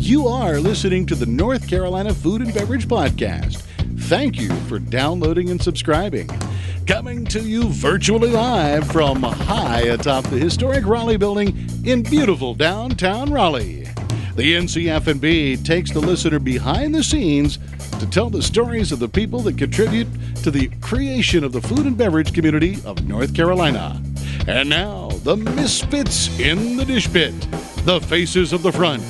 You are listening to the North Carolina Food and Beverage Podcast. Thank you for downloading and subscribing. Coming to you virtually live from high atop the historic Raleigh building in beautiful downtown Raleigh. The NC F&amp takes the listener behind the scenes to tell the stories of the people that contribute to the creation of the food and beverage community of North Carolina. And now, the misfits in the dish pit, the faces of the front.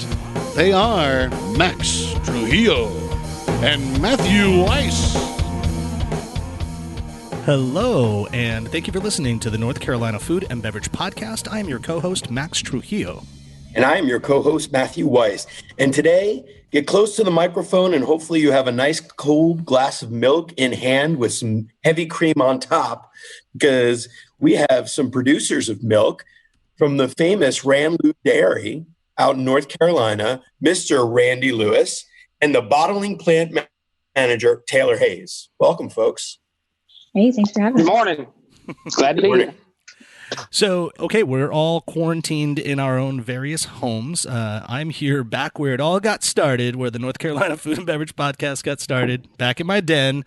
They are Max Trujillo and Matthew Weiss. Hello, and thank you for listening to the North Carolina Food and Beverage Podcast. I am your co-host, Max Trujillo. And I am your co-host, Matthew Weiss. And today, get close to the microphone and hopefully you have a nice cold glass of milk in hand with some heavy cream on top, because we have some producers of milk from the famous Ranlew Dairy out in North Carolina, Mr. Randy Lewis, and the bottling plant manager, Taylor Hayes. Welcome, folks. Hey, thanks for having us. Good morning. Glad to be here. So, okay, we're all quarantined in our own various homes. I'm here back where it all got started, where the North Carolina Food and Beverage Podcast got started, back in my den,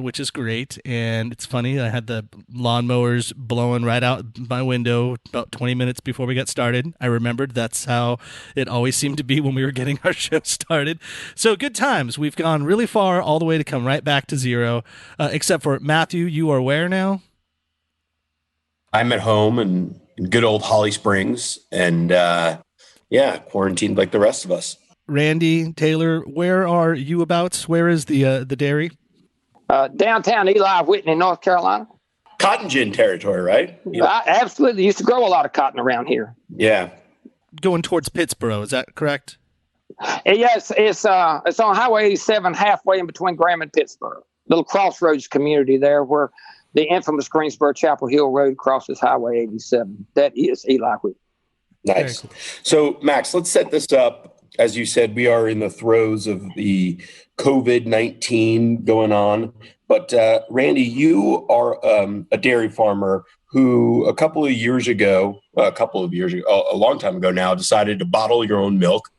which is great. And it's funny, I had the lawnmowers blowing right out my window about 20 minutes before we got started. I remembered that's how it always seemed to be when we were getting our show started. So good times. We've gone really far, all the way to come right back to zero, except for Matthew, you are where now? I'm at home in good old Holly Springs and, quarantined like the rest of us. Randy, Taylor, where are you abouts? Where is the dairy? Downtown Eli, Whitney, North Carolina. Cotton gin territory, right? Yeah. I absolutely used to grow a lot of cotton around here. Yeah. Going towards Pittsboro, is that correct? Yes, it's on Highway 87, halfway in between Graham and Pittsboro. Little crossroads community there where the infamous Greensboro Chapel Hill Road crosses Highway 87. That is Eli Whitney. Nice. Cool. So, Max, let's set this up. As you said, we are in the throes of the COVID-19 going on. But, Randy, you are a dairy farmer who a long time ago now, decided to bottle your own milk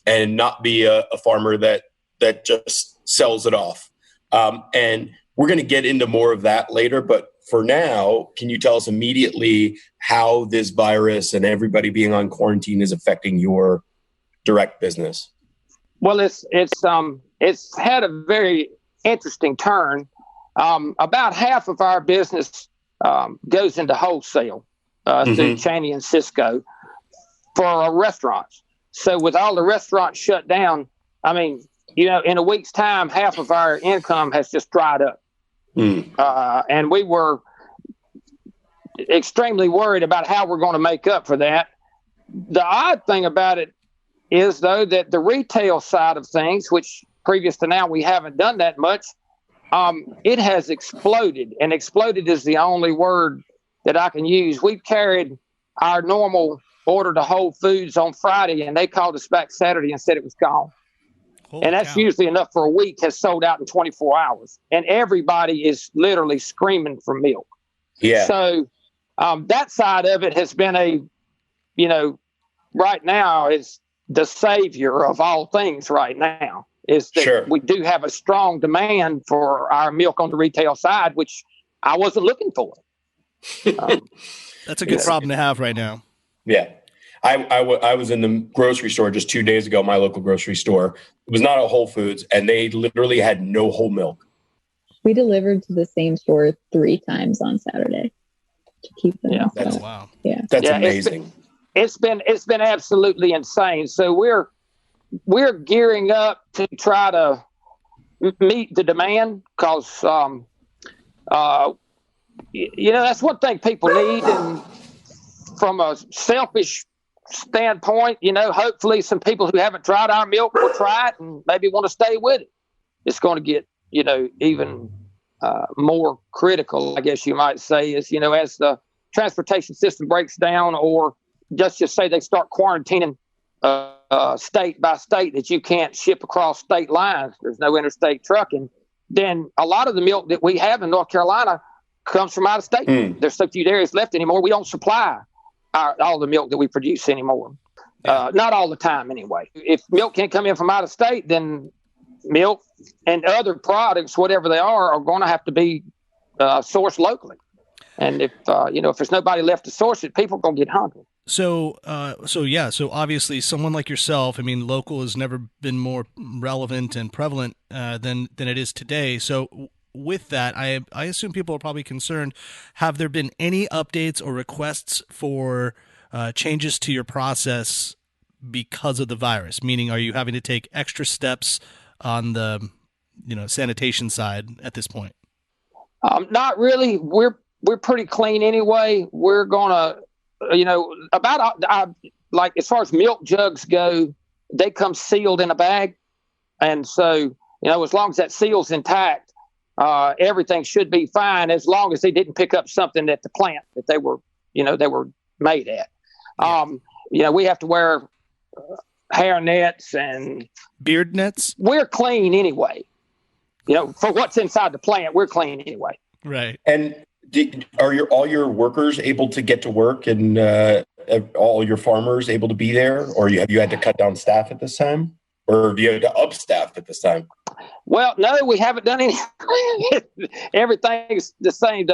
and not be a farmer that just sells it off. And we're going to get into more of that later, but for now, can you tell us immediately how this virus and everybody being on quarantine is affecting your direct business? Well, it's had a very interesting turn. About half of our business goes into wholesale through Cheney and Cisco for restaurants. So with all the restaurants shut down, I mean, in a week's time, half of our income has just dried up. And we were extremely worried about how we're going to make up for that. The odd thing about it is, though, that the retail side of things, which previous to now we haven't done that much, it has exploded. And exploded is the only word that I can use. We've carried our normal order to Whole Foods on Friday, and they called us back Saturday and said it was gone. And that's usually enough for a week, has sold out in 24 hours. And everybody is literally screaming for milk. Yeah. So that side of it has been right now is the savior of all things right now. Is that we do have a strong demand for our milk on the retail side, which I wasn't looking for. That's a good problem to have right now. Yeah. I was in the grocery store just 2 days ago, my local grocery store. It was not a Whole Foods, and they literally had no whole milk. We delivered to the same store 3 times on Saturday to keep them. Yeah, wow. Yeah, that's amazing. It's been absolutely insane. So we're gearing up to try to meet the demand because that's one thing people need, and from a selfish standpoint, hopefully some people who haven't tried our milk will try it and maybe want to stay with it. It's going to get, even more critical, I guess you might say, is, as the transportation system breaks down, or just say they start quarantining state by state that you can't ship across state lines. There's no interstate trucking. Then a lot of the milk that we have in North Carolina comes from out of state. There's so few dairies left anymore. We don't supply all the milk that we produce anymore. Not all the time, anyway. If milk can't come in from out of state, then milk and other products, whatever they are going to have to be sourced locally. And if if there's nobody left to source it, people are going to get hungry. So obviously someone like yourself, I mean, local has never been more relevant and prevalent than it is today. So with that, I assume people are probably concerned. Have there been any updates or requests for changes to your process because of the virus? Meaning, are you having to take extra steps on the sanitation side at this point? Not really. We're pretty clean anyway. We're gonna, like as far as milk jugs go, they come sealed in a bag, and so as long as that seal's intact, everything should be fine. As long as they didn't pick up something at the plant that they were made at. Yeah. We have to wear hair nets and beard nets. We're clean anyway. For what's inside the plant, we're clean anyway. Right. And are all your workers able to get to work, and all your farmers able to be there, or have you had to cut down staff at this time, or have you had to up staff at this time? Well, no, we haven't done any. Everything's the same.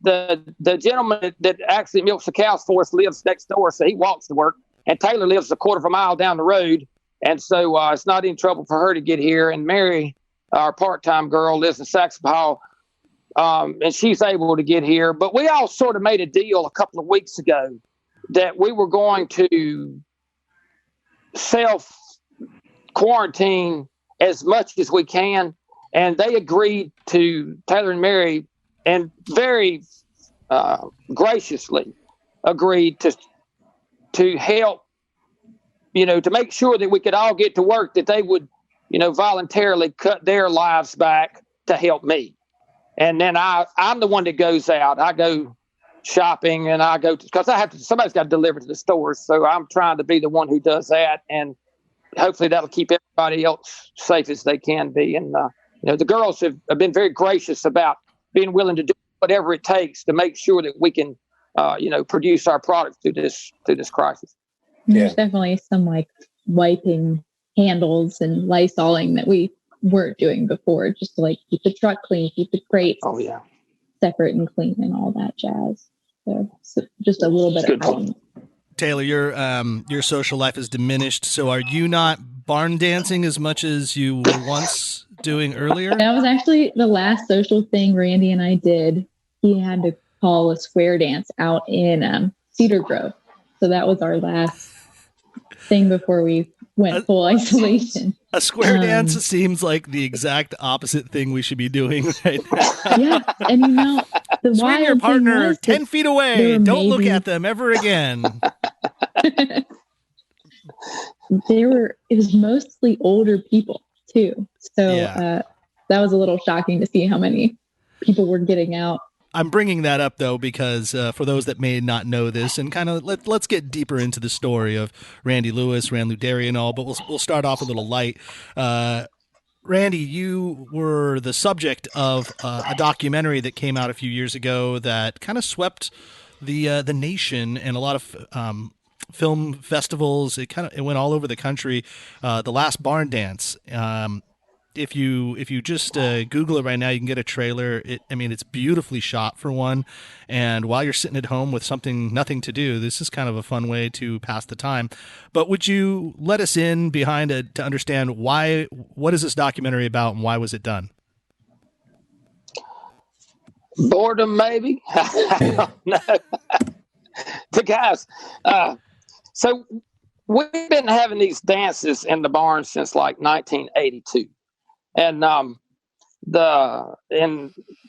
The gentleman that actually milks the cows for us lives next door, so he walks to work. And Taylor lives a quarter of a mile down the road, and so it's not any trouble for her to get here. And Mary, our part-time girl, lives in Saxon Hall, and she's able to get here. But we all sort of made a deal a couple of weeks ago that we were going to self-quarantine as much as we can, and they agreed to, Taylor and Mary, and very graciously agreed to help, to make sure that we could all get to work, that they would, voluntarily cut their lives back to help me. And then I'm the one that goes out. I go shopping, and I go because somebody's got to deliver to the stores. So I'm trying to be the one who does that. And hopefully that'll keep everybody else safe as they can be. And, the girls have been very gracious about being willing to do whatever it takes to make sure that we can, produce our product through this crisis. There's definitely some wiping handles and Lysoling that we weren't doing before, just to keep the truck clean, keep the crates separate and clean and all that jazz. So just a little bit of clean. Taylor, your social life is diminished. So are you not barn dancing as much as you were once doing earlier? That was actually the last social thing Randy and I did. He had to call a square dance out in Cedar Grove. So that was our last thing before we went full isolation. A square dance seems like the exact opposite thing we should be doing right now. Yeah, and the swing your partner 10 feet away. Don't look at them ever again. It was mostly older people too. So that was a little shocking to see how many people were getting out. I'm bringing that up, though, because for those that may not know this, and kind of let's get deeper into the story of Randy Lewis, Ranlew Dairy and all, but we'll start off a little light. Randy, you were the subject of a documentary that came out a few years ago that kind of swept the nation and a lot of film festivals. It went all over the country. The Last Barn Dance. If you just Google it right now, you can get a trailer. It's beautifully shot for one. And while you're sitting at home with nothing to do, this is kind of a fun way to pass the time. But would you let us in behind it to understand what is this documentary about and why was it done? Boredom, maybe. I don't know. The guys. So we've been having these dances in the barn since 1982. And in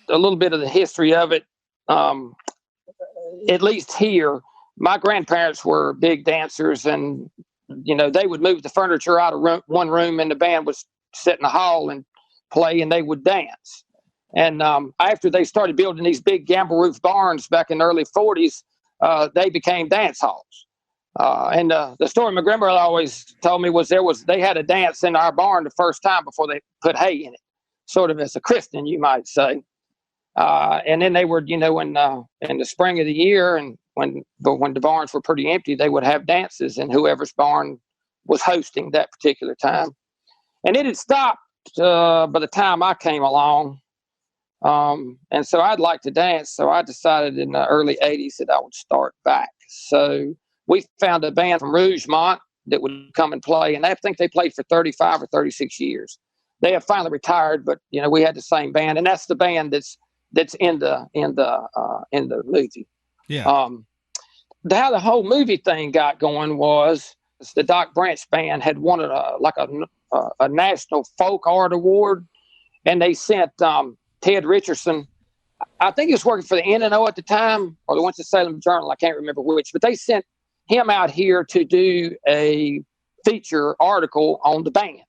a little bit of the history of it, at least here, my grandparents were big dancers, and they would move the furniture out of one room, and the band would sit in the hall and play, and they would dance. And after they started building these big gambrel roof barns back in the early 40s, they became dance halls. And the story my grandmother always told me was they had a dance in our barn the first time before they put hay in it, sort of as a christening, you might say. And then they were, in the spring of the year, and but when the barns were pretty empty, they would have dances, and whoever's barn was hosting that particular time. And it had stopped by the time I came along. And so I'd like to dance. So I decided in the early 80s that I would start back. So we found a band from Rougemont that would come and play. And I think they played for 35 or 36 years. They have finally retired, but we had the same band. And that's the band that's in the movie. Yeah. How the whole movie thing got going was the Doc Branch band had won a national folk art award, and they sent Ted Richardson. I think he was working for the N&O at the time, or the Winston-Salem Journal. I can't remember which, but they sent him out here to do a feature article on the band.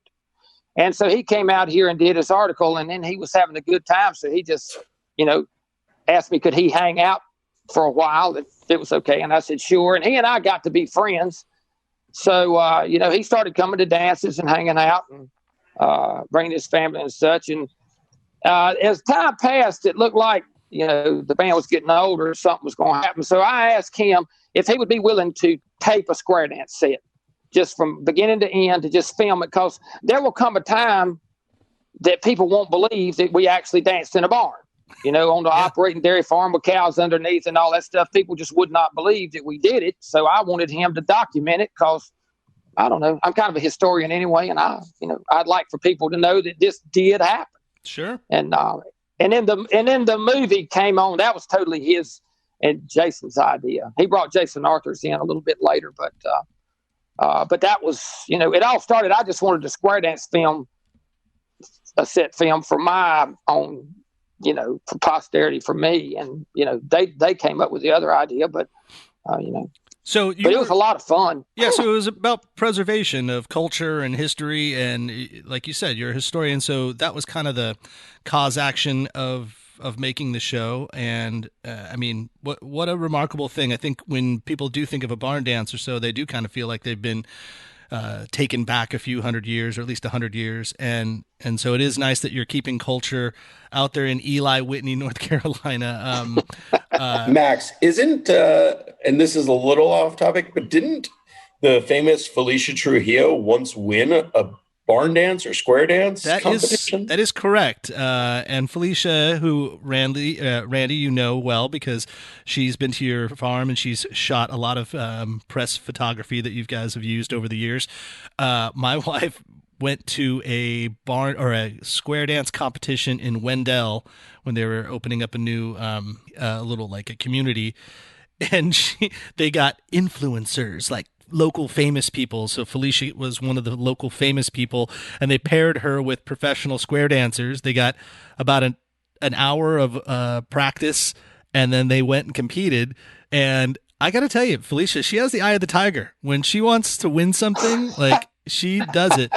And so he came out here and did his article, and then he was having a good time. So he just, asked me, could he hang out for a while? If it was okay. And I said, sure. And he and I got to be friends. So, he started coming to dances and hanging out and bringing his family and such. And as time passed, it looked like, the band was getting older, something was going to happen. So I asked him if he would be willing to tape a square dance set, just from beginning to end, to just film it, because there will come a time that people won't believe that we actually danced in a barn, on the operating dairy farm with cows underneath and all that stuff. People just would not believe that we did it. So I wanted him to document it because, I don't know, I'm kind of a historian anyway, and I'd like for people to know that this did happen. Sure. And then the movie came on. That was totally his and Jason's idea. He brought Jason Arthurs in a little bit later, but that was, it all started. I just wanted to square dance film, a set film for my own, for posterity, for me. And, they came up with the other idea, but So but it was a lot of fun. Yeah, so it was about preservation of culture and history, and like you said, you're a historian, so that was kind of the cause action of making the show. And what a remarkable thing. I think when people do think of a barn dance or so, they do kind of feel like they've been taken back a few hundred years, or at least 100 years, and so it is nice that you're keeping culture out there in Eli Whitney, North Carolina. Max, isn't and this is a little off topic, but didn't the famous Felicia Trujillo once win a barn dance or square dance competition? That is correct. And Felicia, who Randy, well, because she's been to your farm and she's shot a lot of press photography that you guys have used over the years. My wife went to a barn or a square dance competition in Wendell when they were opening up a new little like a community, and they got influencers, like local famous people. So Felicia was one of the local famous people, and they paired her with professional square dancers. They got about an hour of practice, and then they went and competed. And I got to tell you, Felicia, she has the eye of the tiger. When she wants to win something, like, she does it.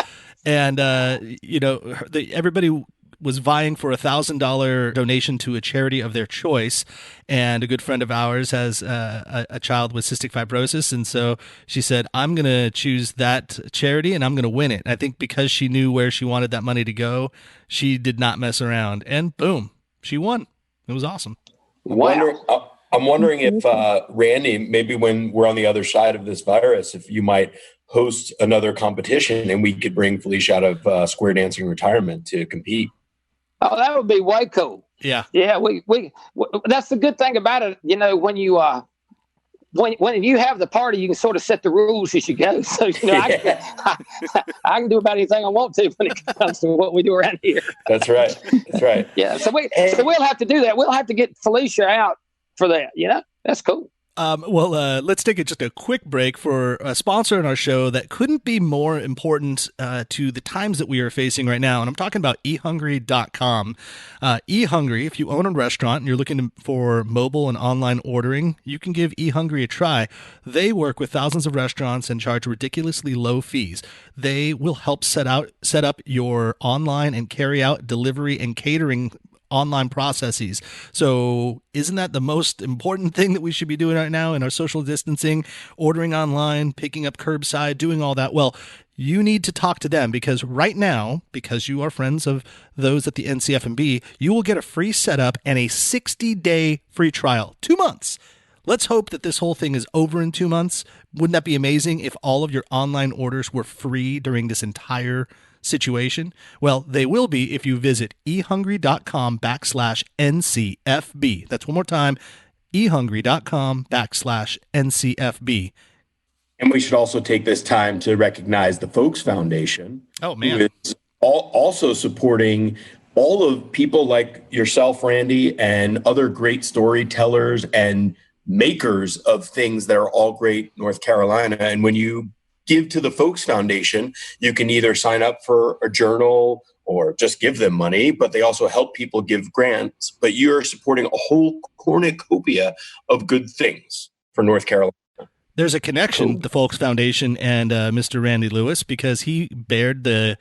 And, everybody was vying for $1,000 donation to a charity of their choice. And a good friend of ours has a child with cystic fibrosis. And so she said, I'm going to choose that charity and I'm going to win it. And I think because she knew where she wanted that money to go, she did not mess around. And boom, she won. It was awesome. Wow. I'm wondering if, Randy, maybe when we're on the other side of this virus, if you might host another competition and we could bring Felicia out of square dancing retirement to compete. Oh, that would be way cool. Yeah. Yeah. We that's the good thing about it. When you, when you have the party, you can sort of set the rules as you go. So, I can do about anything I want to when it comes to what we do around here. That's right. That's right. Yeah. So we'll have to do that. We'll have to get Felicia out for that. That's cool. Let's take just a quick break for a sponsor in our show that couldn't be more important to the times that we are facing right now. And I'm talking about ehungry.com. eHungry, if you own a restaurant and you're looking for mobile and online ordering, you can give eHungry a try. They work with thousands of restaurants and charge ridiculously low fees. They will help set up your online and carry out delivery and catering online processes. So isn't that the most important thing that we should be doing right now in our social distancing, ordering online, picking up curbside, doing all that? Well, you need to talk to them, because right now, because you are friends of those at the NC F&B, you will get a free setup and a 60-day free trial, 2 months. let's hope that this whole thing is over in 2 months. Wouldn't that be amazing if all of your online orders were free during this entire situation? Well, they will be if you visit ehungry.com/NCFB. That's one more time, ehungry.com/NCFB. And we should also take this time to recognize the Folks Foundation. Oh, man. Who is also supporting all of people like yourself, Randy, and other great storytellers and makers of things that are all great North Carolina. And when you give to the Folks Foundation, you can either sign up for a journal or just give them money, but they also help people give grants. But you're supporting a whole cornucopia of good things for North Carolina. There's a connection, the Folks Foundation and Mr. Randy Lewis, because he bared the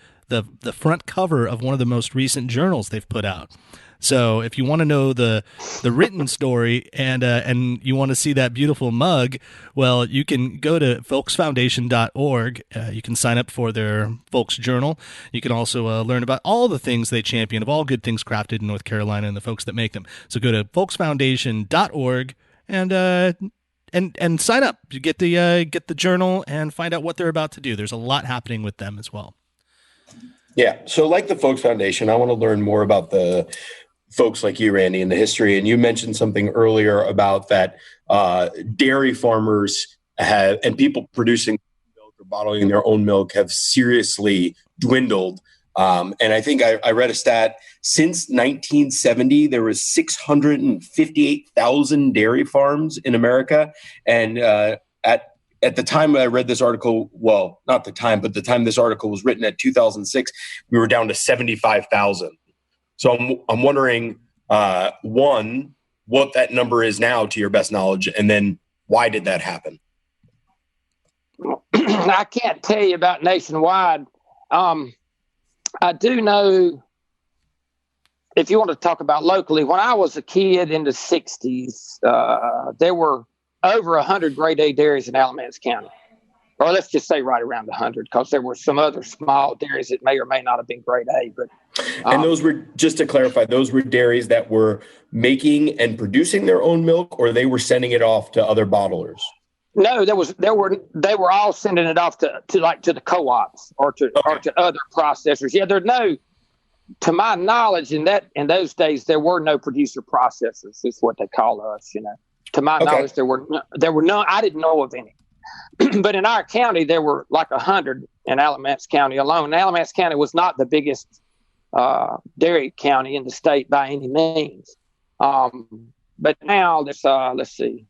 front cover of one of the most recent journals they've put out. So if you want to know the written story and you want to see that beautiful mug, well, you can go to folksfoundation.org. You can sign up for their Folks Journal. You can also learn about all the things they champion, of all good things crafted in North Carolina and the folks that make them. So go to folksfoundation.org and sign up. You get the journal and find out what they're about to do. There's a lot happening with them as well. Yeah. So like the Folks Foundation, I want to learn more about the folks like you, Randy, and the history. And you mentioned something earlier about that dairy farmers have, and people producing milk or bottling their own milk have seriously dwindled. And I think I read a stat, since 1970, there was 658,000 dairy farms in America. And at the time I read this article, well, not the time, but the time this article was written at 2006, we were down to 75,000. So I'm wondering, one, what that number is now to your best knowledge, and then why did that happen? I can't tell you about nationwide. I do know, if you want to talk about locally, when I was a kid in the 60s, there were over 100 grade A dairies in Alamance County. Or let's just say right around 100, because there were some other small dairies that may or may not have been grade A. But and those were, just to clarify, those were dairies that were making and producing their own milk, or they were sending it off to other bottlers? No, they were all sending it off to the co-ops or to other processors. Yeah, to my knowledge, in those days there were no producer processors. Is what they call us. To my knowledge, there were none. I didn't know of any. But in our county, there were like 100 in Alamance County alone. And Alamance County was not the biggest dairy county in the state by any means. But now there's let's see,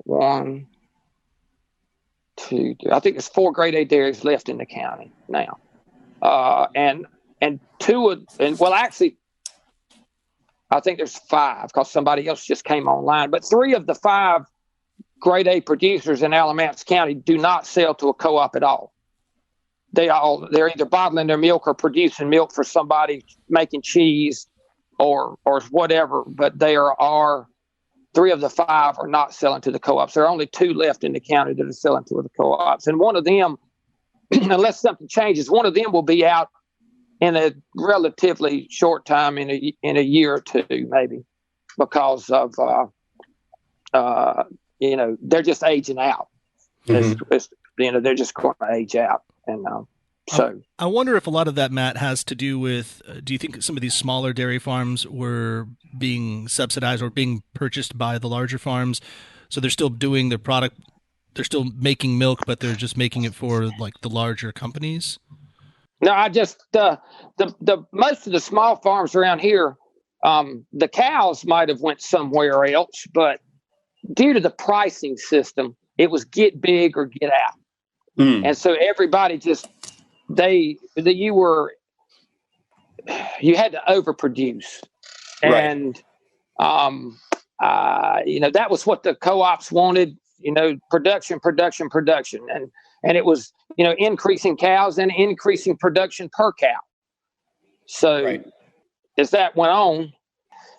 1, 2, 3. I think there's 4 grade A dairies left in the county now, and actually, I think there's 5 because somebody else just came online. But 3 of the 5 grade A producers in Alamance County do not sell to a co-op at all. They're either bottling their milk or producing milk for somebody making cheese or whatever. But there are 3 of the 5 are not selling to the co-ops. There are only 2 left in the county that are selling to the co-ops. And one of them, unless something changes, one of them will be out in a relatively short time, in a year or 2, maybe, because of they're just aging out. Mm-hmm. They're just going to age out, and so I wonder if a lot of that, Matt, has to do with. Do you think some of these smaller dairy farms were being subsidized or being purchased by the larger farms, so they're still doing their product, they're still making milk, but they're just making it for like the larger companies? No, I just the most of the small farms around here, the cows might have went somewhere else, but due to the pricing system, it was get big or get out. And so everybody just you had to overproduce, and that was what the co-ops wanted. Production, and it was increasing cows and increasing production per cow. So as that went on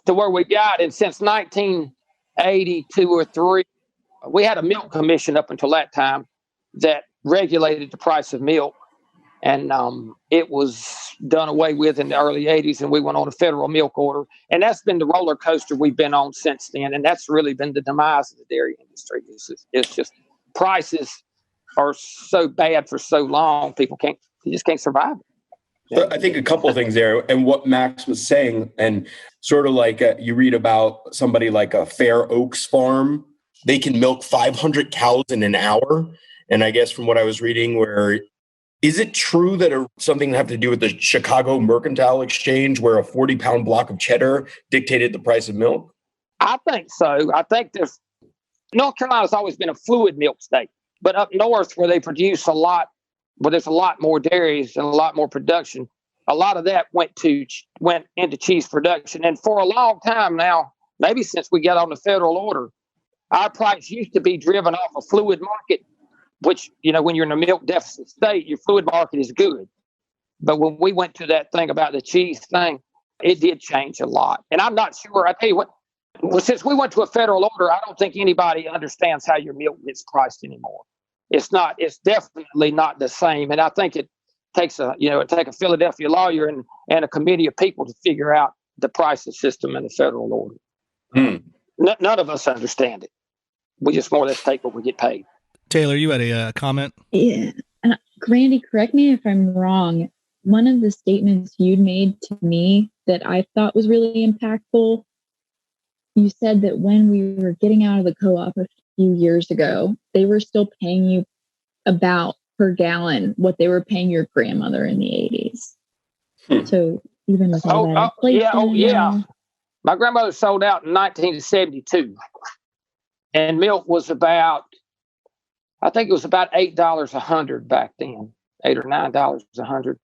to where we got, and since 1982 or 3, we had a milk commission up until that time that regulated the price of milk. And it was done away with in the early 80s, and we went on a federal milk order. And that's been the roller coaster we've been on since then. And that's really been the demise of the dairy industry. It's just prices are so bad for so long, you just can't survive it. So I think a couple of things there, and what Max was saying, and sort of like you read about somebody like a Fair Oaks farm, they can milk 500 cows in an hour. And I guess from what I was reading, is it true that something have to do with the Chicago Mercantile Exchange, where a 40-pound block of cheddar dictated the price of milk? I think so. I think North Carolina's always been a fluid milk state, but up north where they produce a lot, where there's a lot more dairies and a lot more production, a lot of that went into cheese production. And for a long time now, maybe since we got on the federal order, our price used to be driven off a fluid market, which, when you're in a milk deficit state, your fluid market is good. But when we went to that thing about the cheese thing, it did change a lot. And I'm not sure, I tell you what, since we went to a federal order, I don't think anybody understands how your milk gets priced anymore. It's definitely not the same. And I think it takes a Philadelphia lawyer and a committee of people to figure out the pricing system in the federal order. None of us understand it. We just more or less take what we get paid. Taylor, you had a comment? Yeah. Randy, correct me if I'm wrong. One of the statements you'd made to me that I thought was really impactful, you said that when we were getting out of the co-op a few years ago, they were still paying you about per gallon what they were paying your grandmother in the 80s. So even with all that inflation, yeah. My grandmother sold out in 1972, and milk was about, I think it was about $8 a hundred back then, $8 or $9 a hundred.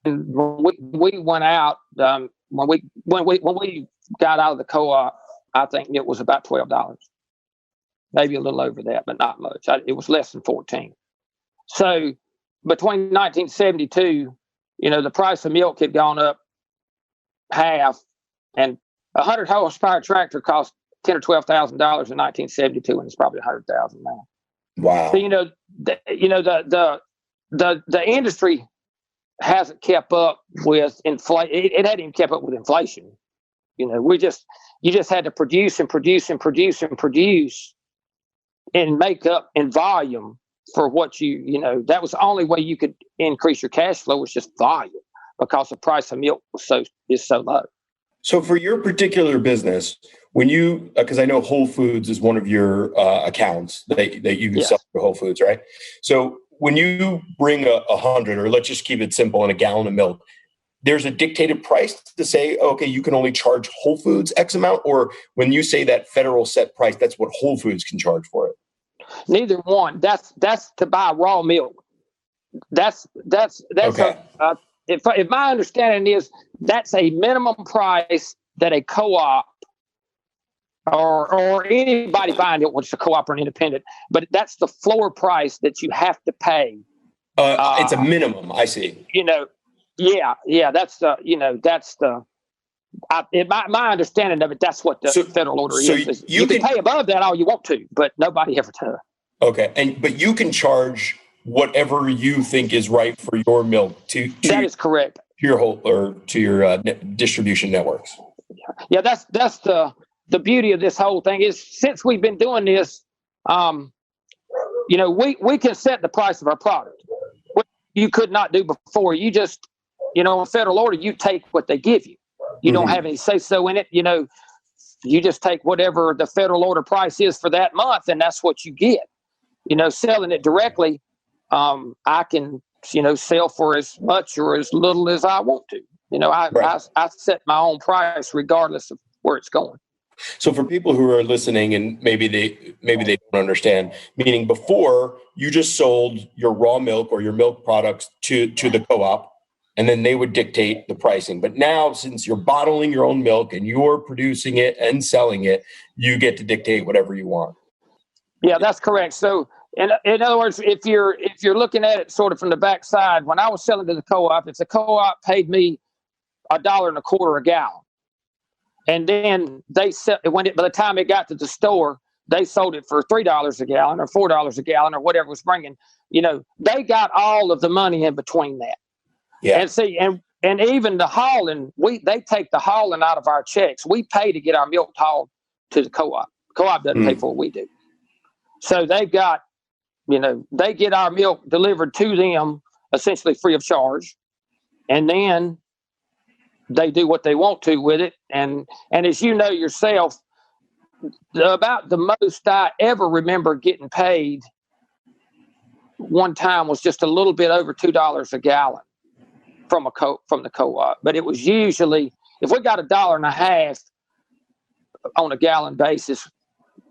And when we went out, when we got out of the co-op, I think it was about $12, maybe a little over that, but not much. It was less than 14. So between 1972, the price of milk had gone up half, and a 100 horsepower tractor cost $10,000 or $12,000 in 1972, and it's probably $100,000 now. Wow. So the industry hasn't kept up with inflation. It hadn't even kept up with inflation. You just had to produce and produce and produce and produce and make up in volume for what that was the only way you could increase your cash flow, was just volume, because the price of milk is so low. So for your particular business, when you, because I know Whole Foods is one of your accounts that you sell for Whole Foods, right? So when you bring 100, or let's just keep it simple, in a gallon of milk, there's a dictated price to say, okay, you can only charge Whole Foods X amount, or when you say that federal set price, that's what Whole Foods can charge for it? Neither one. That's to buy raw milk. That's okay. If my understanding is, that's a minimum price that a co-op or anybody buying it, which is a co-op or an independent, but that's the floor price that you have to pay. It's a minimum. I see. That's my understanding of it. That's what the federal order is. You can pay above that all you want to, but nobody ever does. Okay, but you can charge whatever you think is right for your milk to that is correct, to your whole, or to your distribution networks. Yeah, that's the beauty of this whole thing is, since we've been doing this, we can set the price of our product, which you could not do before. You just, in federal order, you take what they give you. You don't have any say so in it. You just take whatever the federal order price is for that month, and that's what you get. Selling it directly, I can, sell for as much or as little as I want to. I set my own price regardless of where it's going. So for people who are listening and maybe they don't understand, meaning before you just sold your raw milk or your milk products to the co-op, and then they would dictate the pricing. But now, since you're bottling your own milk and you're producing it and selling it, you get to dictate whatever you want. Yeah, that's correct. So in other words, if you're looking at it sort of from the backside, when I was selling to the co-op, if the co-op paid me $1.25 a gallon, and then by the time it got to the store, they sold it for $3 a gallon or $4 a gallon or whatever was bringing, they got all of the money in between that. Yeah. And see, and even the hauling, they take the hauling out of our checks. We pay to get our milk hauled to the co-op. Co-op doesn't pay for what we do. So they've got, they get our milk delivered to them essentially free of charge. And then they do what they want to with it. And as you know yourself, about the most I ever remember getting paid one time was just a little bit over $2 a gallon from the co-op. But it was usually, if we got $1.50 on a gallon basis,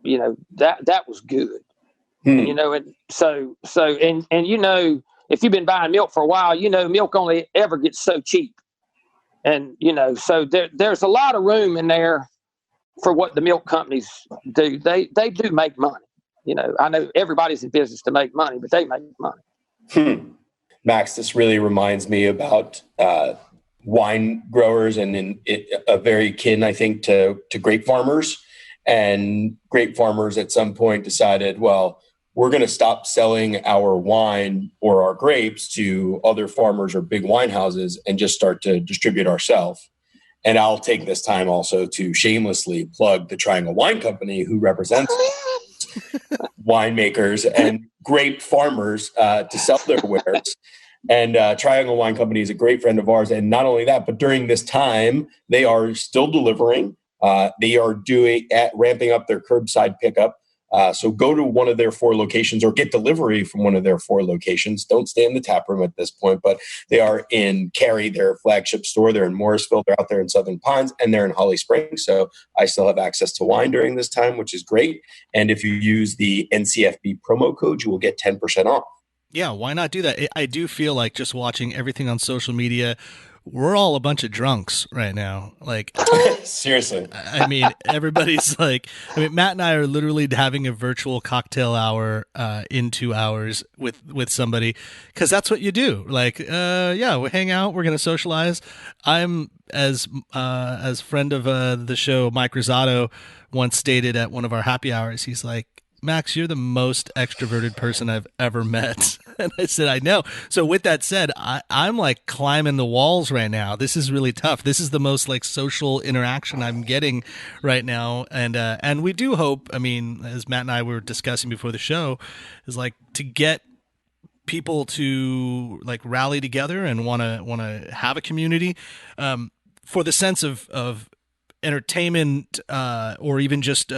that was good. And so if you've been buying milk for a while, milk only ever gets so cheap. And, so there's a lot of room in there for what the milk companies do. They do make money. I know everybody's in business to make money, but they make money. Max, this really reminds me about wine growers and a very kin, I think, to grape farmers. And grape farmers at some point decided, well, we're going to stop selling our wine or our grapes to other farmers or big wine houses and just start to distribute ourselves. And I'll take this time also to shamelessly plug the Triangle Wine Company, who represents winemakers and grape farmers to sell their wares. And Triangle Wine Company is a great friend of ours. And not only that, but during this time, they are still delivering. They are ramping up their curbside pickup. So go to one of their 4 locations or get delivery from one of their 4 locations. Don't stay in the tap room at this point, but they are in Cary, their flagship store. They're in Morrisville. They're out there in Southern Pines, and they're in Holly Springs. So I still have access to wine during this time, which is great. And if you use the NCFB promo code, you will get 10% off. Yeah, why not do that? I do feel like just watching everything on social media, we're all a bunch of drunks right now. Like, seriously. I mean, everybody's like, Matt and I are literally having a virtual cocktail hour in 2 hours with somebody, because that's what you do. Like, yeah, we hang out, we're going to socialize. I'm, as friend of the show, Mike Rosato, once stated at one of our happy hours, he's like, Max, you're the most extroverted person I've ever met. And I said, I know. So with that said, I'm like climbing the walls right now. This is really tough. This is the most like social interaction I'm getting right now. And we do hope, as Matt and I were discussing before the show, is like to get people to like rally together and want to have a community for the sense of entertainment or even just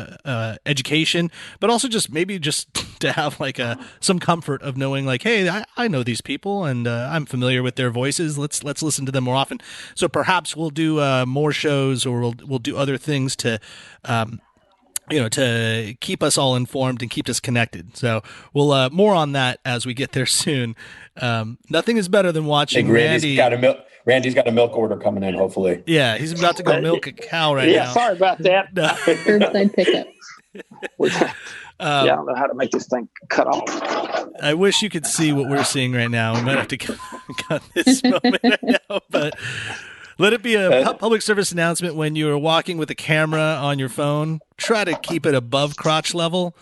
education, but also just maybe just to have like some comfort of knowing like, hey, I know these people and I'm familiar with their voices. Let's listen to them more often. So perhaps we'll do more shows, or we'll do other things to to keep us all informed and keep us connected. So we'll more on that as we get there soon. Nothing is better than watching Randy. Randy's got a milk order coming in, hopefully. Yeah, he's about to go milk a cow right now. Yeah, sorry about that. Curbside pickup. I don't know how to make this thing cut off. I wish you could see what we're seeing right now. We might have to cut this moment right now, but let it be a public service announcement. When you're walking with a camera on your phone, try to keep it above crotch level.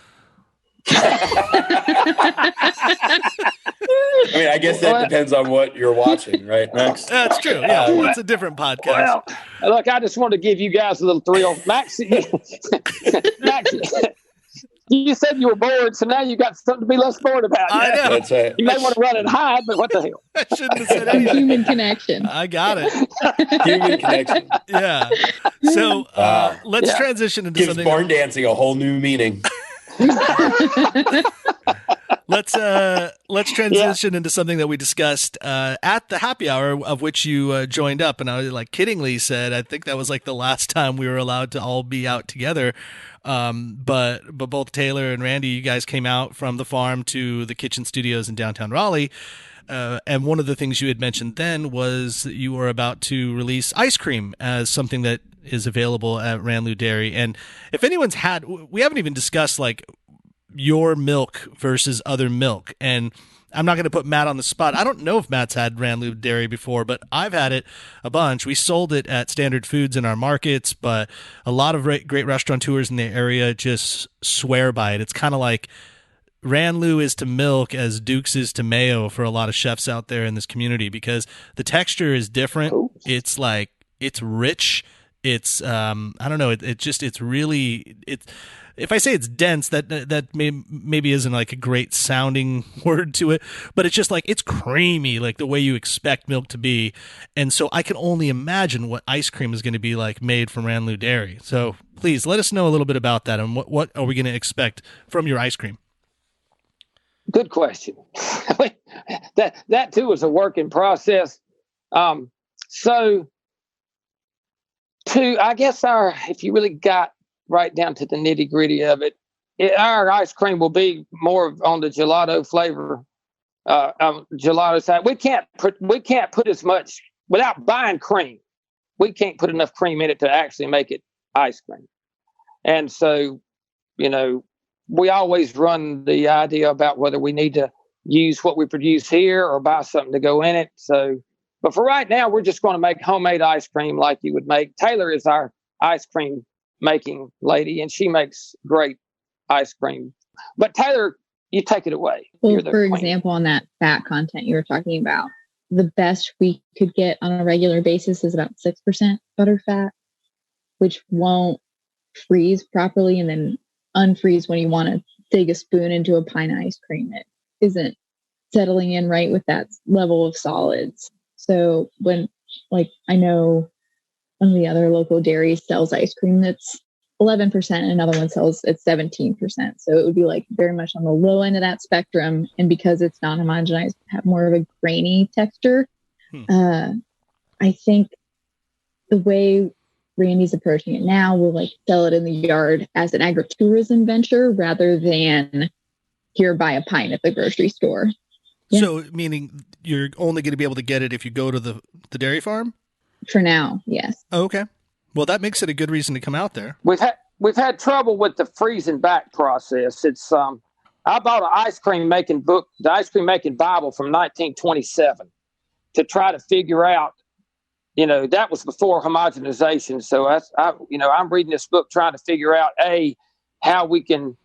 I guess that depends on what you're watching, right, Max? That's true. Yeah, it's a different podcast. Well, look, I just wanted to give you guys a little thrill. Max, Max, you said you were bored, so now you got something to be less bored about. I know. That's right. You may want to run and hide, but what the hell? I shouldn't have said anything. Human connection. I got it. Human connection. Yeah. So let's transition into Gives something. barn dancing a whole new meaning. Let's transition into something that we discussed at the happy hour, of which you joined up, and I like kiddingly said, I think that was like the last time we were allowed to all be out together. But both Taylor and Randy, you guys came out from the farm to the kitchen studios in downtown Raleigh. And one of the things you had mentioned then was that you were about to release ice cream as something that is available at Ranlew Dairy. And if anyone's we haven't even discussed like your milk versus other milk. And I'm not going to put Matt on the spot. I don't know if Matt's had Ranlew Dairy before, but I've had it a bunch. We sold it at Standard Foods in our markets, but a lot of great restaurateurs in the area just swear by it. It's kind of like Ranlew is to milk as Duke's is to mayo for a lot of chefs out there in this community, because the texture is different. It's like, it's rich. It's I don't know. It's really. If I say it's dense, that maybe isn't like a great sounding word to it, but it's just like, it's creamy, like the way you expect milk to be. And so I can only imagine what ice cream is going to be like made from Ranlew Dairy. So please let us know a little bit about that, and what are we going to expect from your ice cream? Good question. that too is a work in process. I guess if you really got right down to the nitty gritty of it, our ice cream will be more on the gelato flavor, gelato side. We can't put as much without buying cream. We can't put enough cream in it to actually make it ice cream. And so, we always run the idea about whether we need to use what we produce here or buy something to go in it. So, but for right now, we're just going to make homemade ice cream like you would make. Taylor is our ice cream making lady, and she makes great ice cream. But Taylor, you take it away. Well, for example, on that fat content you were talking about, the best we could get on a regular basis is about 6% butter fat, which won't freeze properly and then unfreeze when you want to dig a spoon into a pint of ice cream. It isn't settling in right with that level of solids. So when, I know one of the other local dairies sells ice cream that's 11%, and another one sells at 17%. So it would be very much on the low end of that spectrum. And because it's not homogenized, have more of a grainy texture. I think the way Randy's approaching it now, will sell it in the yard as an agritourism venture rather than here, buy a pint at the grocery store. Yeah. So meaning you're only going to be able to get it if you go to the dairy farm? For now, yes. Oh, okay. Well, that makes it a good reason to come out there. We've had trouble with the freezing back process. It's I bought an ice cream making book, the Ice Cream Making Bible from 1927, to try to figure out. That was before homogenization. So I'm reading this book trying to figure out how we can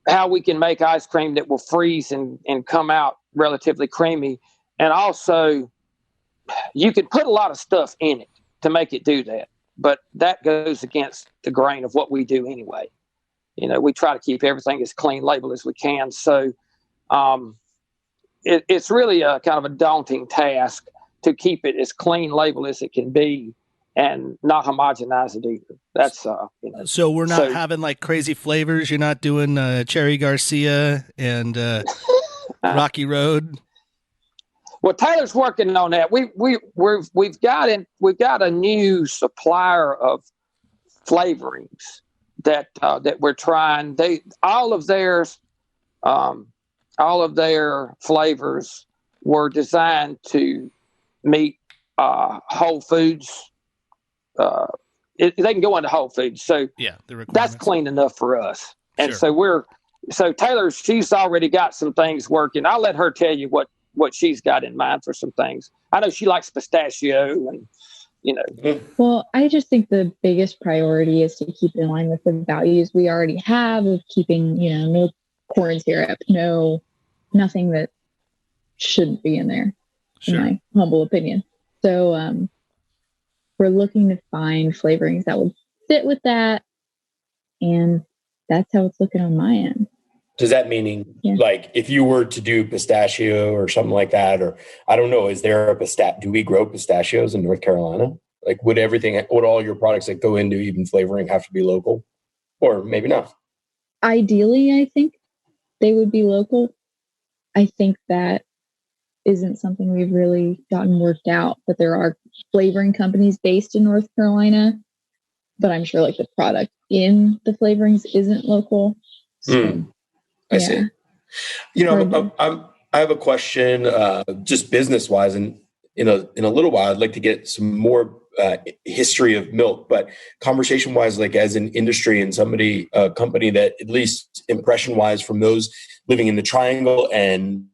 make ice cream that will freeze and come out relatively creamy. And also, you can put a lot of stuff in it to make it do that, but that goes against the grain of what we do anyway. We try to keep everything as clean label as we can. So it's really a kind of a daunting task to keep it as clean label as it can be and not homogenize it either. That's So we're not having crazy flavors. You're not doing Cherry Garcia and Rocky Road. Well, Taylor's working on that. We've got a new supplier of flavorings that we're trying. All of their flavors were designed to meet Whole Foods. They can go into Whole Foods, so yeah, that's clean enough for us. And sure. So Taylor, she's already got some things working. I'll let her tell you what she's got in mind for some things. I know she likes pistachio and Well, I just think the biggest priority is to keep in line with the values we already have of keeping, no corn syrup, nothing that shouldn't be in there, in my humble opinion. So we're looking to find flavorings that will fit with that. And that's how it's looking on my end. Does that mean if you were to do pistachio or something like that, or I don't know, is there do we grow pistachios in North Carolina? Would all your products that go into even flavoring have to be local, or maybe not? Ideally, I think they would be local. I think that isn't something we've really gotten worked out, but there are flavoring companies based in North Carolina, but I'm sure the product in the flavorings isn't local. So, I see. I have a question, just business wise, and in a little while, I'd like to get some more history of milk, but conversation wise, like as an industry and a company that at least impression wise from those living in the Triangle and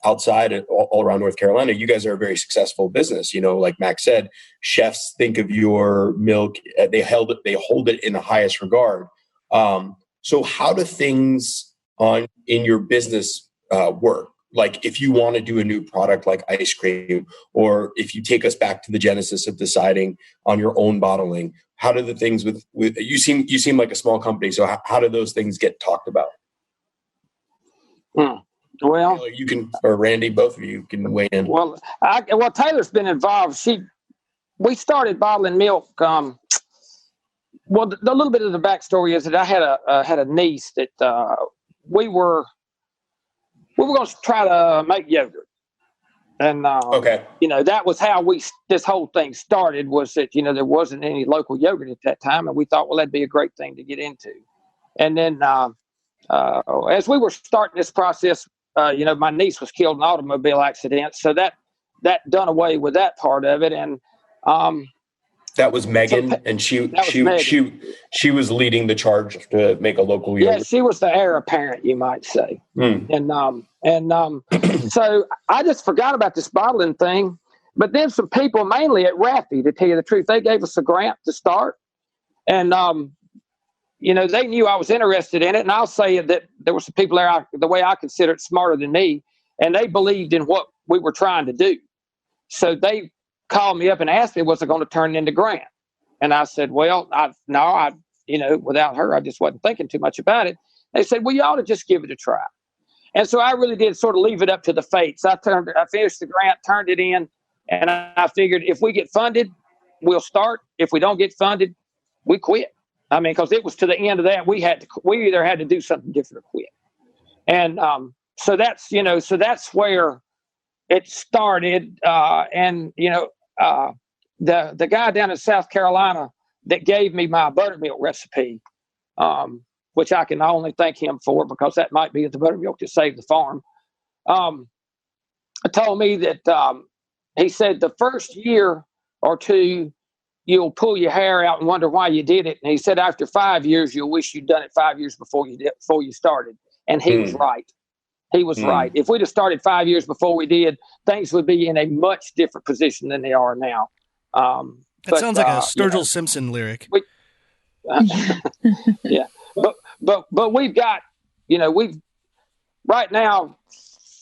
outside all around North Carolina, you guys are a very successful business. Like Max said, chefs think of your milk, they hold it in the highest regard. So how do things in your business work? Like if you want to do a new product like ice cream, or if you take us back to the genesis of deciding on your own bottling, how do the things with you seem like a small company. So how do those things get talked about? Well, you can, or Randy, both of you can weigh in. Well, Taylor's been involved. We started bottling milk. The little bit of the backstory is that I had a niece that we were going to try to make yogurt, and that was how this whole thing started. Was that there wasn't any local yogurt at that time, and we thought, well, that'd be a great thing to get into. And then as we were starting this process, my niece was killed in an automobile accident, so that done away with that part of it, and that was Megan, and she was leading the charge to make a local yogurt. Yeah, she was the heir apparent, you might say. And so I just forgot about this bottling thing. But then some people, mainly at Raffy, to tell you the truth, they gave us a grant to start, and they knew I was interested in it. And I'll say that there were some people there, the way I consider it, smarter than me, and they believed in what we were trying to do. So they called me up and asked me, was it going to turn into grant? And I said, well, without her, I just wasn't thinking too much about it. They said, well, you ought to just give it a try. And so I really did sort of leave it up to the fates. I finished the grant, turned it in, and I figured if we get funded, we'll start. If we don't get funded, we quit. I mean, because it was to the end of that, we either had to do something different or quit. And so that's where it started. The guy down in South Carolina that gave me my buttermilk recipe, which I can only thank him for, because that might be the buttermilk that saved the farm, told me that he said the first year or two, you'll pull your hair out and wonder why you did it. And he said after 5 years, you'll wish you'd done it 5 years before you started. And he was right. He was right. If we'd have started 5 years before we did, things would be in a much different position than they are now. That sounds like a Sturgill Simpson lyric. Yeah. But we've got, right now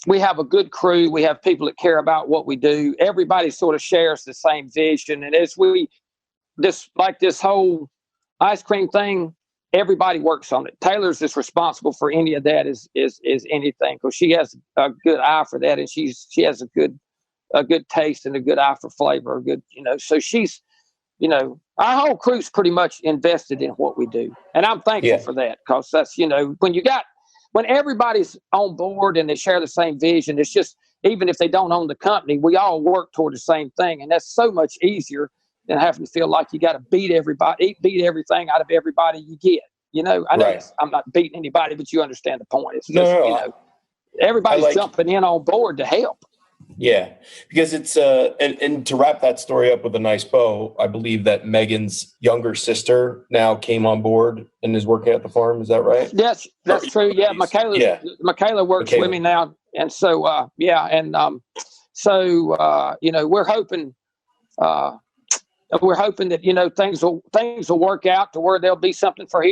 we have a good crew. We have people that care about what we do. Everybody sort of shares the same vision. And as this whole ice cream thing, everybody works on it. Taylor's is responsible for any of that is anything, because she has a good eye for that, and she has a good taste and a good eye for flavor. So she's, our whole crew's pretty much invested in what we do, and I'm thankful for that, because that's when everybody's on board and they share the same vision. It's just, even if they don't own the company, we all work toward the same thing, and that's so much easier than having to feel like you got to beat everything out of everybody you get. I know I'm not beating anybody, but you understand the point. It's just, everybody's jumping in on board to help. Yeah, because it's and to wrap that story up with a nice bow, I believe that Megan's younger sister now came on board and is working at the farm. Is that right? Yes, that's true. Yeah, Michaela works with me now, and so we're hoping. We're hoping that things will work out to where there'll be something for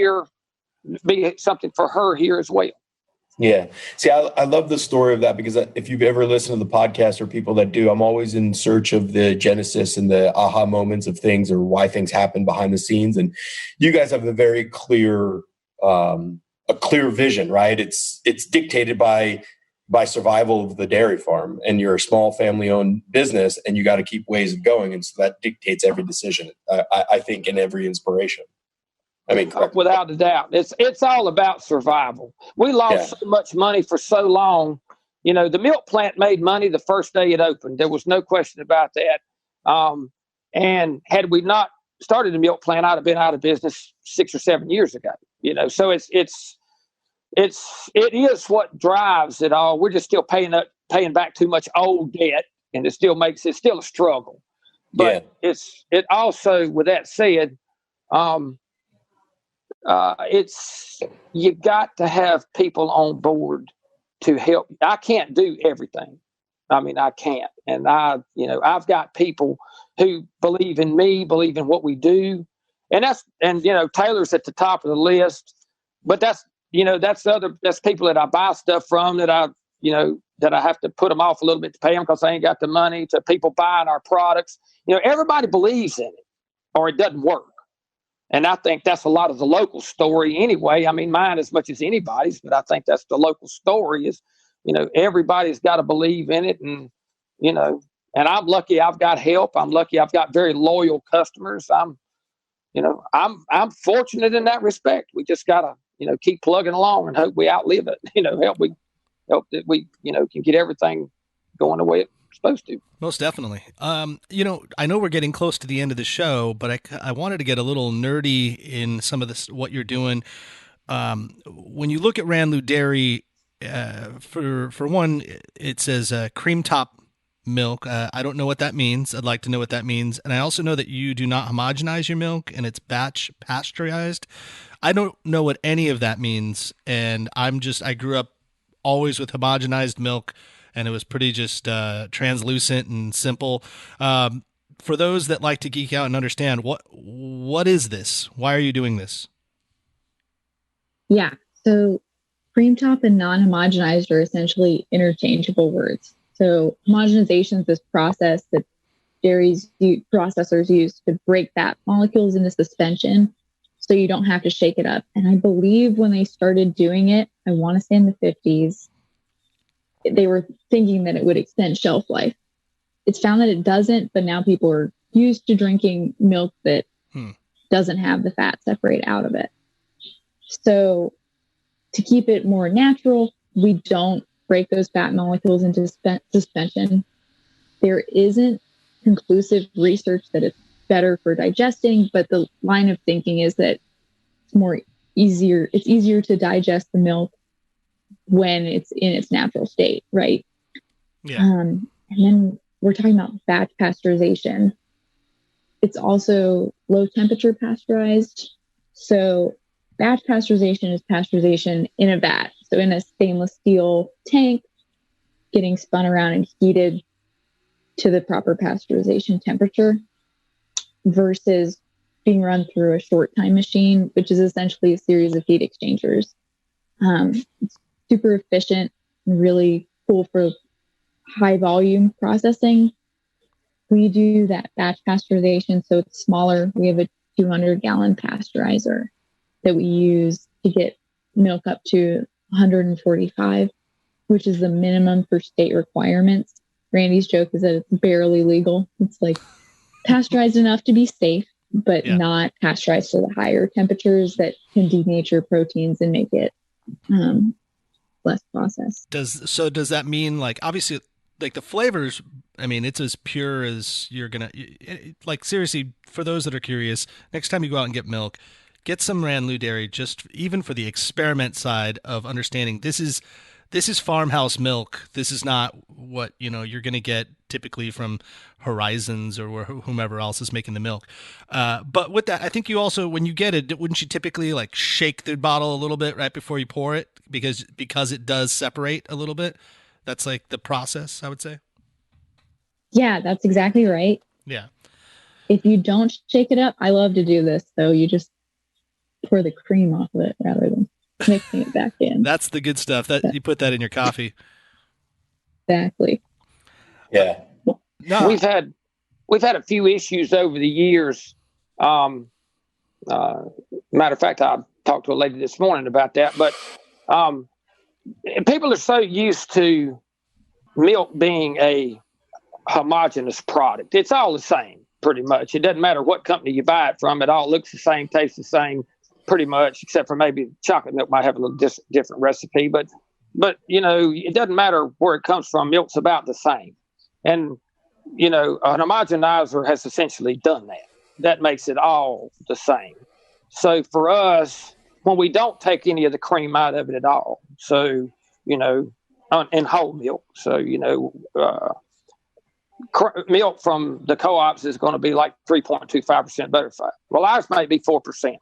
her here as well. Yeah. See, I love the story of that, because if you've ever listened to the podcast, or people that do, I'm always in search of the genesis and the aha moments of things, or why things happen behind the scenes. And you guys have a very clear vision, right? It's dictated by survival of the dairy farm, and you're a small family-owned business, and you got to keep ways of going. And so that dictates every decision, I think, and every inspiration. I mean, without a doubt, it's all about survival. We lost so much money for so long. The milk plant made money the first day it opened. There was no question about that. And had we not started the milk plant, I'd have been out of business 6 or 7 years ago. So it is what drives it all. We're just still paying back too much old debt, and it still a struggle. But it also, with that said, it's, you got to have people on board to help. I can't do everything. I mean, I can't. And I've got people who believe in me, believe in what we do. And Taylor's at the top of the list, but that's people that I buy stuff from that I have to put them off a little bit to pay them because I ain't got the money, to people buying our products. Everybody believes in it or it doesn't work. And I think that's a lot of the local story anyway. I mean, mine as much as anybody's, but I think that's the local story is, everybody's got to believe in it. And, and I'm lucky I've got help. I'm lucky I've got very loyal customers. I'm fortunate in that respect. We just got to, keep plugging along and hope we outlive it, help that we, can get everything going the way it's supposed to. Most definitely. I know we're getting close to the end of the show, but I wanted to get a little nerdy in some of this, what you're doing. When you look at Ranlew Dairy, for one, it says cream top milk. I don't know what that means. I'd like to know what that means. And I also know that you do not homogenize your milk and it's batch pasteurized. I don't know what any of that means. And I grew up always with homogenized milk, and it was pretty just translucent and simple. For those that like to geek out and understand, what is this? Why are you doing this? Yeah. So cream top and non-homogenized are essentially interchangeable words. So homogenization is this process that processors use to break fat molecules into suspension so you don't have to shake it up. And I believe when they started doing it, I want to say in the 50s, they were thinking that it would extend shelf life. It's found that it doesn't, but now people are used to drinking milk that doesn't have the fat separate out of it. So to keep it more natural, we don't break those fat molecules into suspension. There isn't conclusive research that it's better for digesting, but the line of thinking is that it's easier to digest the milk when it's in its natural state, right? Yeah. And then we're talking about batch pasteurization. It's also low temperature pasteurized. So batch pasteurization is pasteurization in a vat. So in a stainless steel tank, getting spun around and heated to the proper pasteurization temperature versus being run through a short time machine, which is essentially a series of heat exchangers. It's super efficient and really cool for high volume processing. We do that batch pasteurization, so it's smaller. We have a 200-gallon pasteurizer that we use to get milk up to 145, which is the minimum for state requirements. Randy's joke is that it's barely legal. It's like pasteurized enough to be safe, but not pasteurized to the higher temperatures that can denature proteins and make it less processed. Does that mean, like, obviously, like the flavors, I mean, it's as pure as you're gonna, like, seriously, for those that are curious, next time you go out and get milk, get some Ranlew Dairy, just even for the experiment side of understanding this is farmhouse milk. This is not what, you're going to get typically from Horizons or whomever else is making the milk. But with that, I think you also, when you get it, wouldn't you typically like shake the bottle a little bit right before you pour it? Because it does separate a little bit. That's like the process, I would say. Yeah, that's exactly right. Yeah. If you don't shake it up, I love to do this, though. You just pour the cream off of it rather than mixing it back in. That's the good stuff. That you put that in your coffee. Exactly. Yeah. No. We've had a few issues over the years. Matter of fact, I talked to a lady this morning about that. But people are so used to milk being a homogeneous product. It's all the same, pretty much. It doesn't matter what company you buy it from. It all looks the same, tastes the same, pretty much, except for maybe chocolate milk might have a little different recipe. But it doesn't matter where it comes from. Milk's about the same. And, an homogenizer has essentially done that. That makes it all the same. So for us, when we don't take any of the cream out of it at all, so, in whole milk, so, milk from the co-ops is going to be like 3.25% butterfat. Well, ours may be 4%.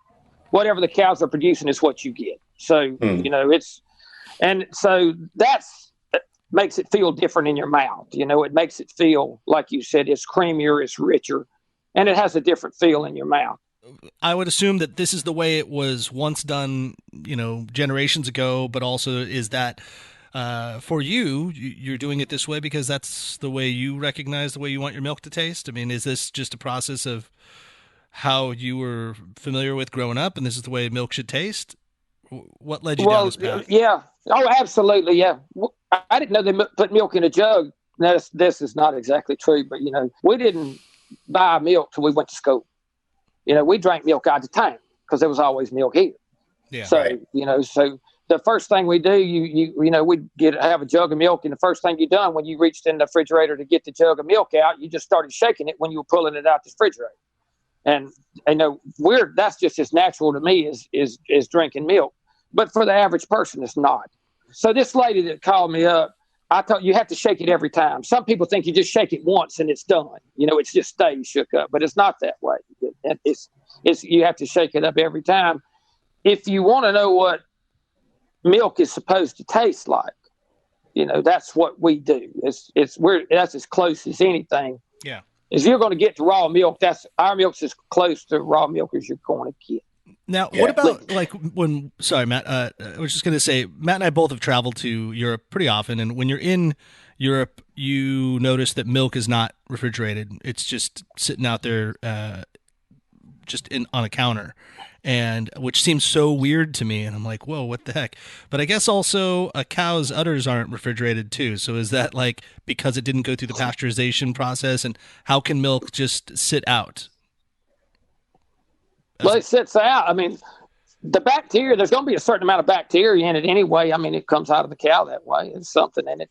Whatever the cows are producing is what you get. So, so that's makes it feel different in your mouth. It makes it feel, like you said, it's creamier, it's richer, and it has a different feel in your mouth. I would assume that this is the way it was once done, generations ago, but also is that for you're doing it this way because that's the way you recognize the way you want your milk to taste? I mean, is this just a process of how you were familiar with growing up and this is the way milk should taste? What led you down this path? Yeah. Oh, absolutely. Yeah. I didn't know they put milk in a jug. This is not exactly true, but, we didn't buy milk till we went to school. We drank milk out of the tank because there was always milk here. Yeah. So, so the first thing we do, we'd have a jug of milk, and the first thing you done when you reached in the refrigerator to get the jug of milk out, you just started shaking it when you were pulling it out the refrigerator. And that's just as natural to me as drinking milk. But for the average person, it's not. So this lady that called me up, I thought you have to shake it every time. Some people think you just shake it once and it's done. It just stays shook up, but it's not that way. It's you have to shake it up every time. If you want to know what milk is supposed to taste like, that's what we do. That's as close as anything. Yeah. If you're going to get to raw milk, our milk's as close to raw milk as you're going to get. Now, what about sorry, Matt, I was just going to say, Matt and I both have traveled to Europe pretty often. And when you're in Europe, you notice that milk is not refrigerated. It's just sitting out there, on a counter, and which seems so weird to me. And I'm like, whoa, what the heck? But I guess also a cow's udders aren't refrigerated too. So is that because it didn't go through the pasteurization process? And how can milk just sit out? Well, it sits out. I mean, the bacteria, there's going to be a certain amount of bacteria in it anyway. I mean, it comes out of the cow that way. There's something in it.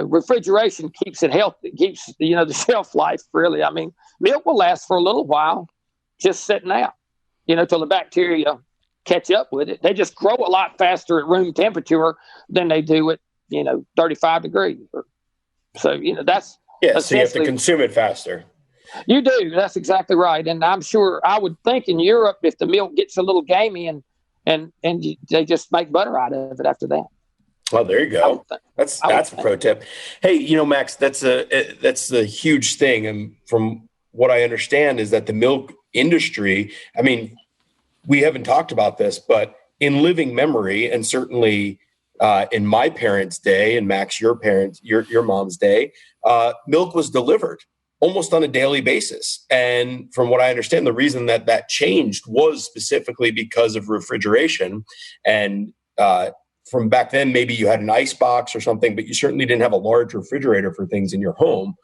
Refrigeration keeps it healthy, keeps, the shelf life, really. I mean, milk will last for a little while just sitting out, till the bacteria catch up with it. They just grow a lot faster at room temperature than they do at, 35 degrees. So, that's... Yeah, so you have to consume it faster. You do. That's exactly right. And I'm sure, I would think in Europe, if the milk gets a little gamey and they just make butter out of it after that. Well, there you go. That's a pro tip. Hey, Max, that's a huge thing. And from what I understand is that the milk industry, I mean, we haven't talked about this, but in living memory, and certainly in my parents' day, and Max, your mom's day, milk was delivered almost on a daily basis. And from what I understand, the reason that changed was specifically because of refrigeration. And from back then, maybe you had an ice box or something, but you certainly didn't have a large refrigerator for things in your home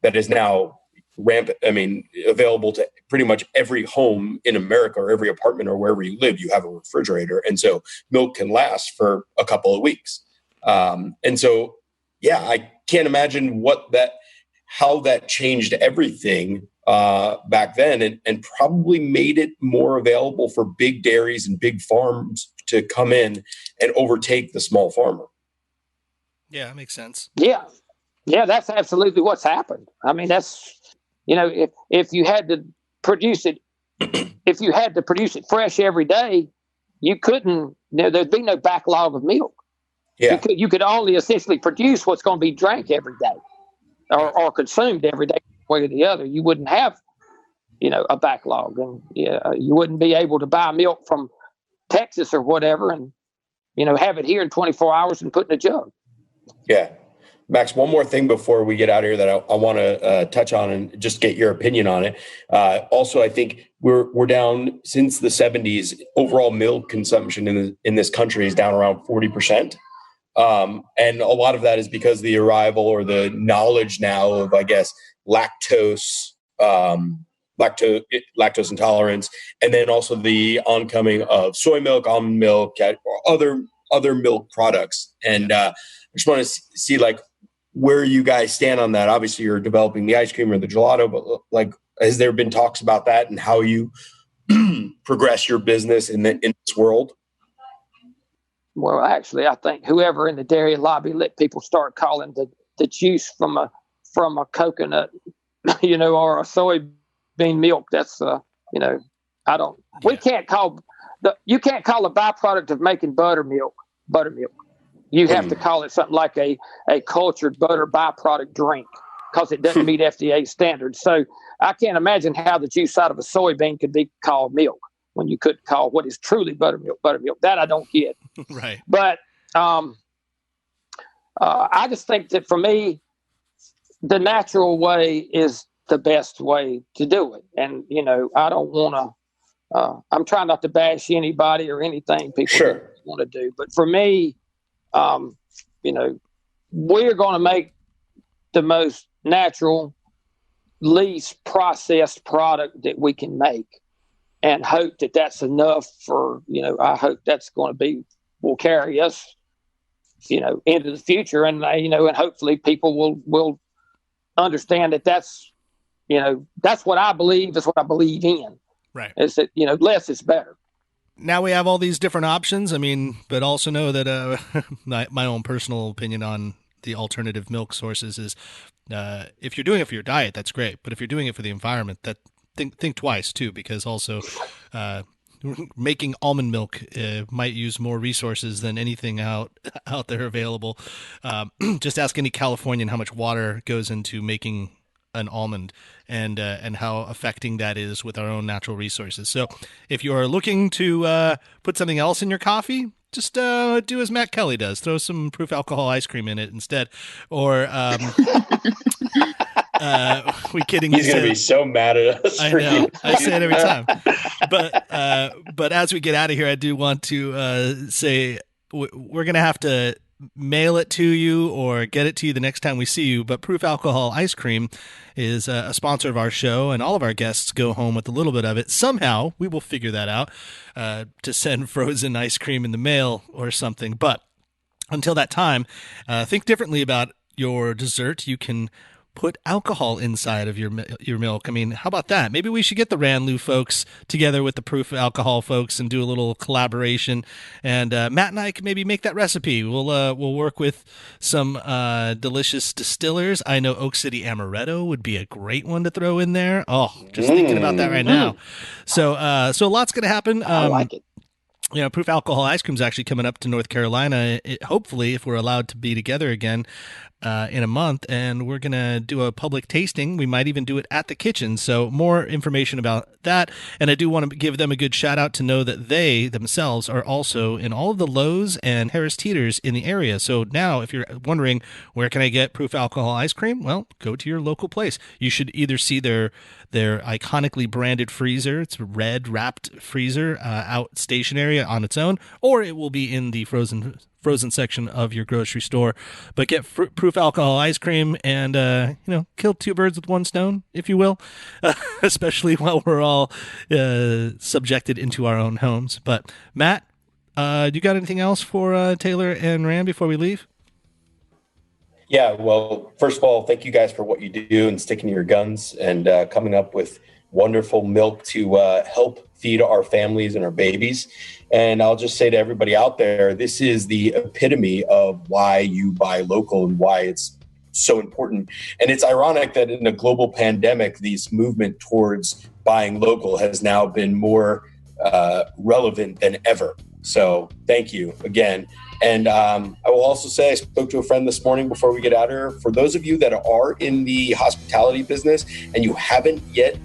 that is now available to pretty much every home in America, or every apartment or wherever you live, you have a refrigerator. And so milk can last for a couple of weeks. And so, yeah, I can't imagine how that changed everything back then, and probably made it more available for big dairies and big farms to come in and overtake the small farmer. Yeah, that makes sense. Yeah, that's absolutely what's happened. I mean, that's, if you had to produce it, fresh every day, you couldn't. There'd be no backlog of milk. Yeah, you could only essentially produce what's going to be drank every day. Or consumed every day, one way or the other. You wouldn't have, a backlog, and you wouldn't be able to buy milk from Texas or whatever, and have it here in 24 hours and put in a jug. Yeah, Max. One more thing before we get out of here that I want to touch on and just get your opinion on it. Also, I think we're down since the 70s. Overall milk consumption in this country is down around 40%. And a lot of that is because of the arrival or the knowledge now of, I guess, lactose intolerance, and then also the oncoming of soy milk, almond milk, or other milk products. And I just want to see where you guys stand on that. Obviously, you're developing the ice cream or the gelato, but has there been talks about that and how you progress your business in this world? Well, actually, I think whoever in the dairy lobby let people start calling the juice from a from a coconut, or a soybean milk. That's, we can't call you can't call a byproduct of making buttermilk. You have to call it something like a cultured butter byproduct drink, because it doesn't meet FDA standards. So I can't imagine how the juice out of a soybean could be called milk when you could call what is truly buttermilk. That I don't get. Right. But I just think that for me, the natural way is the best way to do it. And, I don't want to, I'm trying not to bash anybody or anything people want to do. But for me, we're going to make the most natural, least processed product that we can make, and hope that that's enough for, I hope that's going to will carry us, into the future. And, and hopefully people will understand that that's what I believe is what I believe in. Right. Is that, less is better. Now we have all these different options. I mean, but also know that my own personal opinion on the alternative milk sources is if you're doing it for your diet, that's great. But if you're doing it for the environment, think twice too, because also making almond milk might use more resources than anything out there available. Just ask any Californian how much water goes into making an almond and how affecting that is with our own natural resources. So if you're looking to put something else in your coffee, just do as Matt Kelly does. Throw some proof alcohol ice cream in it instead. Or we kidding. He's going to be so mad at us. I know. I say it every time. But as we get out of here, I do want to say we're going to have to mail it to you or get it to you the next time we see you. But Proof Alcohol Ice Cream is a sponsor of our show, and all of our guests go home with a little bit of it. Somehow we will figure that out to send frozen ice cream in the mail or something. But until that time, think differently about your dessert. You can put alcohol inside of your milk. I mean, how about that? Maybe we should get the Ranlew folks together with the Proof Alcohol folks and do a little collaboration. And Matt and I can maybe make that recipe. We'll work with some delicious distillers. I know Oak City Amaretto would be a great one to throw in there. Oh, just thinking about that right now. So a lot's going to happen. I like it. Proof Alcohol Ice Cream is actually coming up to North Carolina, hopefully, if we're allowed to be together again in a month. And we're going to do a public tasting. We might even do it at the kitchen. So more information about that. And I do want to give them a good shout out to know that they themselves are also in all of the Lowe's and Harris Teeters in the area. So now if you're wondering, where can I get Proof Alcohol Ice Cream? Well, go to your local place. You should either see their iconically branded freezer. It's a red wrapped freezer out stationary on its own, or it will be in the frozen section of your grocery store. But get Proof Alcohol Ice Cream and kill two birds with one stone, if you will, especially while we're all subjected into our own homes. But Matt, you got anything else for Taylor and Ram before we leave? Yeah, well, first of all, thank you guys for what you do and sticking to your guns and coming up with wonderful milk to help feed our families and our babies. And I'll just say to everybody out there, this is the epitome of why you buy local and why it's so important. And it's ironic that in a global pandemic, this movement towards buying local has now been more relevant than ever. So thank you again. And I will also say, I spoke to a friend this morning before we get out of here. For those of you that are in the hospitality business and you haven't yet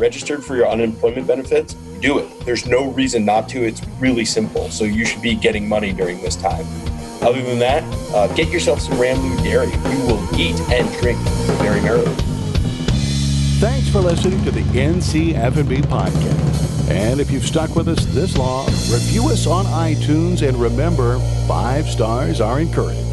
registered for your unemployment benefits, do it. There's no reason not to. It's really simple. So you should be getting money during this time. Other than that, get yourself some Ranlew Dairy. You will eat and drink very merrily. Thanks for listening to the NC F&B podcast. And if you've stuck with us this long, review us on iTunes, and remember, 5 stars are encouraged.